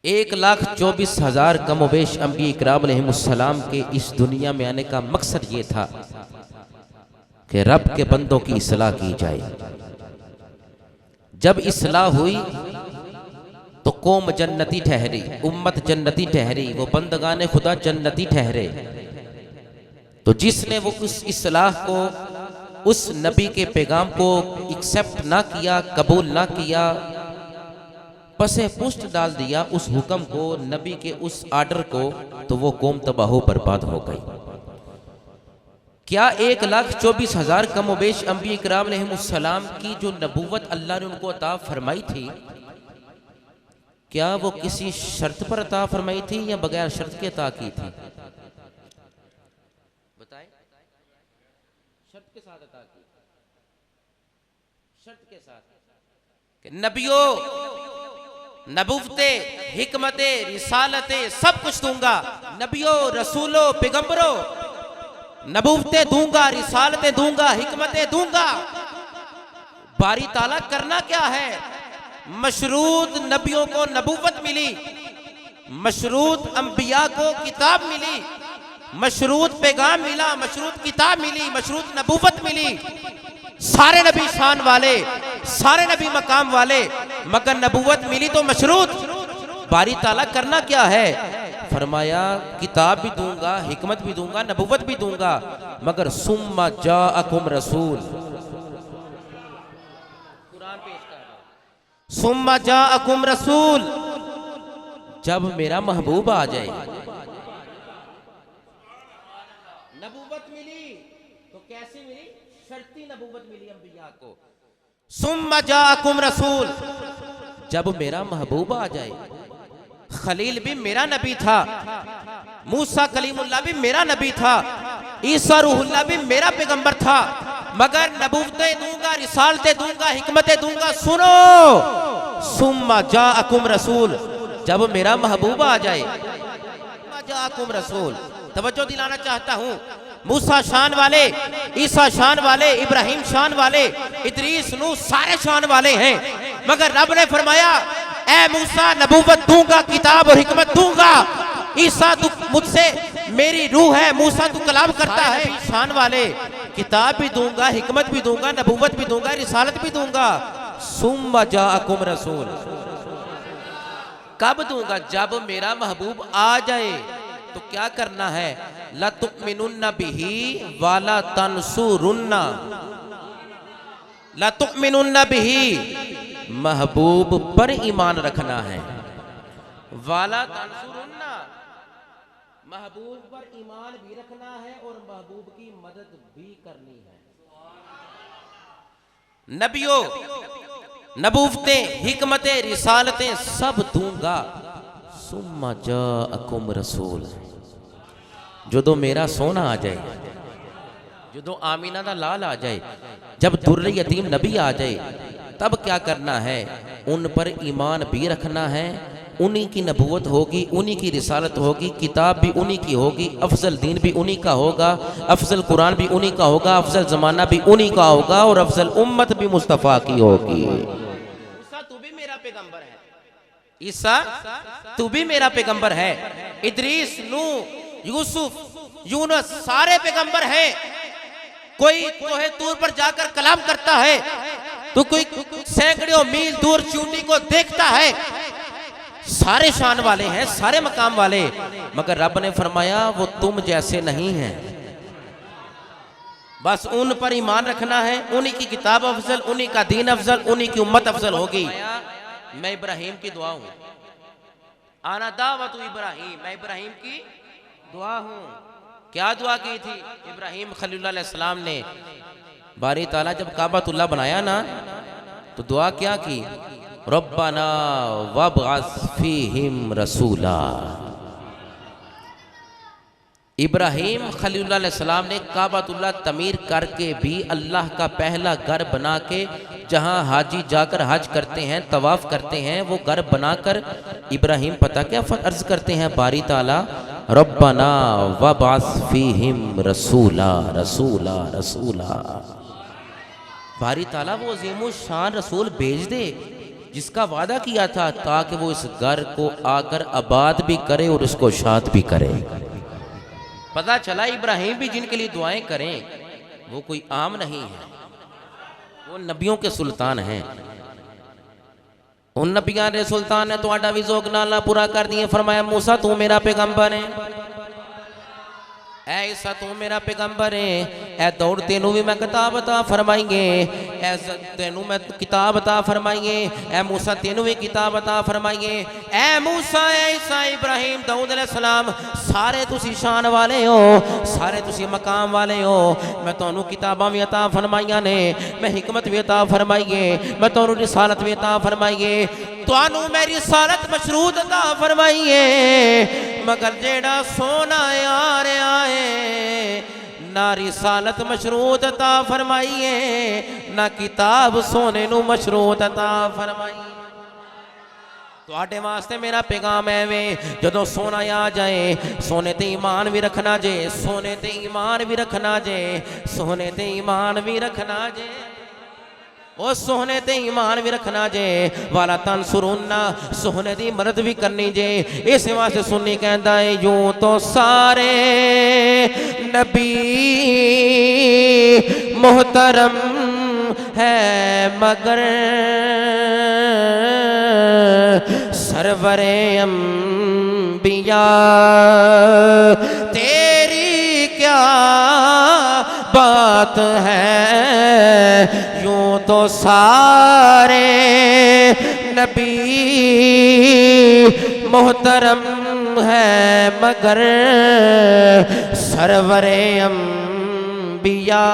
1,24,000 कमोबेश अंबिया इकराम अलैहिमुस्सलाम के इस दुनिया में आने का मकसद ये था कि रब के बंदों की इस्लाह की जाए। जब इस्लाह हुई तो कौम जन्नती ठहरी, उम्मत जन्नती ठहरी, वो बंदगाने खुदा जन्नती ठहरे। तो जिसने वो उस इस्लाह को, उस नबी के पैगाम को एक्सेप्ट ना किया, कबूल ना किया, पसे पुष्ट डाल दिया उस हुक्म को, नबी के उस आर्डर को, तो वो कौम तबाह बर्बाद हो गई। क्या 1,24,000 कमोबेश अंबिया इकराम अलैहिमुस्सलाम की जो नबूवत अल्लाह ने उनको अता फरमाई थी, क्या वो किसी शर्त पर अता फरमाई थी या बगैर शर्त के अता की थी? बताएं। शर्त के साथ अता की, शर्त के साथ कि नबियों, नबूवते, हिकमते, रिसालते सब कुछ दूंगा। नबियों, रसूलों, पैगंबरों, नबूवते दूंगा, रिसालते दूंगा, हिकमते दूंगा। बारी ताला करना क्या है? मशरूत नबियों को नबूवत मिली, मशरूत अंबिया को किताब मिली, मशरूत पैगाम मिला, मशरूत किताब मिली, मशरूत नबूवत मिली। सारे नबी शान वाले, सारे नबी मकाम वाले, मगर नबूवत मिली तो मशरूत। बारी ताला करना क्या है? फरमाया किताब भी दूंगा, हिकमत भी दूंगा, नबूवत भी दूंगा, मगर सुम्मा जाअकुम रसूल, कुरान पेश कर रहा, सुम्मा जाअकुम रसूल, जब मेरा महबूब आ जाए। नबूवत मिली तो कैसी मिली? शर्ती नबूवत मिली अंबिया को। सुम्मा जाअकुम रसूल, जब मेरा महबूब आ जाए। खलील भी मेरा नबी था, मूसा कलीमुल्लाह भी मेरा नबी था, ईसा रूहुल्लाह भी मेरा पैगंबर था, मगर नबूवतें दूंगा, रिसालतें दूंगा, हिकमतें दूंगा। सुनो, सुम्मा जाअकुम रसूल, जब मेरा महबूब आ जाए। सुम्मा जाअकुम रसूल, तवज्जो दिलाना चाहता हूँ। मूसा शान वाले, ईसा शान वाले, इब्राहिम शान वाले, इदरीस नूह सारे शान वाले हैं, मगर रब ने फरमाया ए मूसा नबूवत दूंगा, किताब और हिकमत दूंगा। ईसा तू मुझसे मेरी रूह है, मूसा तू कलाम करता है। शान वाले, किताब भी दूंगा, हिकमत भी दूंगा, नबूवत भी दूंगा, रिसालत भी दूंगा। सुम्मा जाअकुम रसूल, कब दूंगा? जब मेरा महबूब आ जाए। तो क्या करना है? ला तुमिनुन्ना बिही वाला तंसुरुन्ना, ला तुमिनुन्ना बिही, महबूब पर ईमान रखना है। वाला तंसुरुन्ना, महबूब पर ईमान भी रखना है और महबूब की मदद भी करनी है। नबियों, नबूवतें, हिकमतें, रिसालतें सब दूंगा। सुम्मा जाअकुम रसूल, जो मेरा सोना आ जाए, जो आमीना दा लाल आ जाए, जब दुर्र यतीम नबी आ जाए, तब क्या करना है? उन पर ईमान भी रखना है। उन्हीं की नबूवत होगी, उन्हीं की रिसालत होगी, किताब भी उन्हीं की होगी, अफजल दीन भी उन्हीं का होगा, अफजल कुरान भी उन्हीं का होगा, अफजल जमाना भी उन्हीं का होगा और अफजल उम्मत भी मुस्तफ़ा की होगी। ईसा तू भी मेरा पैगंबर है, ईसा तू भी मेरा पैगंबर है। इदरीस, नूह, यूसुफ, यूनुस सारे पैगंबर हैं। कोई तोहे तूर पर जाकर कलाम करता है तो कोई सैकड़ों मील दूर चूंटी को देखता है। सारे शान वाले हैं, सारे मकाम वाले, मगर रब ने फरमाया वो तुम जैसे नहीं हैं। बस उन पर ईमान रखना है, उन्हीं की किताब अफजल, उन्हीं का दीन अफजल, उन्हीं की उम्मत अफजल होगी। मैं इब्राहिम की दुआ हूं, आना दावत इब्राहिम, मैं इब्राहिम की दुआ हूं। क्या दुआ की थी इब्राहिम खलीलुल्लाह अलैहिस्सलाम ने? बारी ताला जब काबतुल्लाह बनाया ना, तो दुआ क्या की? रब्बना वबअस फीहिम रसूला। इब्राहिम खलीलुल्लाह अलैहिस्सलाम ने काबतुल्लाह तमीर करके भी अल्लाह का पहला घर बना के, जहाँ हाजी जाकर हज करते हैं, तवाफ करते हैं, वो घर बनाकर इब्राहिम पता क्या अर्ज करते हैं? बारी ताला रब्बना वबअस फीहिम रसूला रसूला रसूला। बारी ताला वो अज़ीमुश शान रसूल भेज दे जिसका वादा किया था ताकि वो इस घर को आकर आबाद भी करे और उसको शाद भी करे। पता चला इब्राहिम भी जिनके लिए दुआएं करें वो कोई आम नहीं है, वो नबियों के सुल्तान हैं। उन नबियां दे सुल्तान ने तुहाडा भी ज़ौक़ नाल पूरा कर दिए। फरमाया मूसा तू मेरा पैगंबर है, ऐ ईसा तू मेरा पैगंबर है, ऐ दौड़ तेनू भी मैं किताब अता फरमाएंगे, ऐ तेनू मैं किताब अता फरमाएंगे, ऐ मूसा तेनू भी किताब अता फरमाएंगे। ऐ मूसा, ऐ ईसा, इब्राहिम, दाऊद अलैहिस्सलाम, सारे तुसी शान वाले हो, सारे तुसी मकाम वाले हो। मैं तुहानू किताबां भी अता फरमाइयां ने, मैं हिकमत भी अता फरमाइए, मैं तुहानू रिसालत भी अता फरमाइए, तुहानू मैं रिसालत मशरूत अता फरमाइए। मगर जेड़ा सोना यार आए ना रिसालत मशरूत अता फरमाइए, ना किताब सोने नू मशरूत अता फरमाइए। तुहाडे वास्ते मेरा पैगाम है वे, जदों सोना आ जाए सोने ते ईमान भी रखना जे, सोने ते ईमान भी रखना जे, सोने ते ईमान भी रखना जे, ओ सोने ते ईमान भी रखना जे। वाला तन सुरुन्ना, सोने दी मदद भी करनी जे। इस वास्ते सुन्नी कहता है यूं तो सारे नबी मोहतरम है मगर सरवरे अंबिया तेरी क्या बात है। यूं तो सारे नबी मोहतरम है मगर सरवरे अंबिया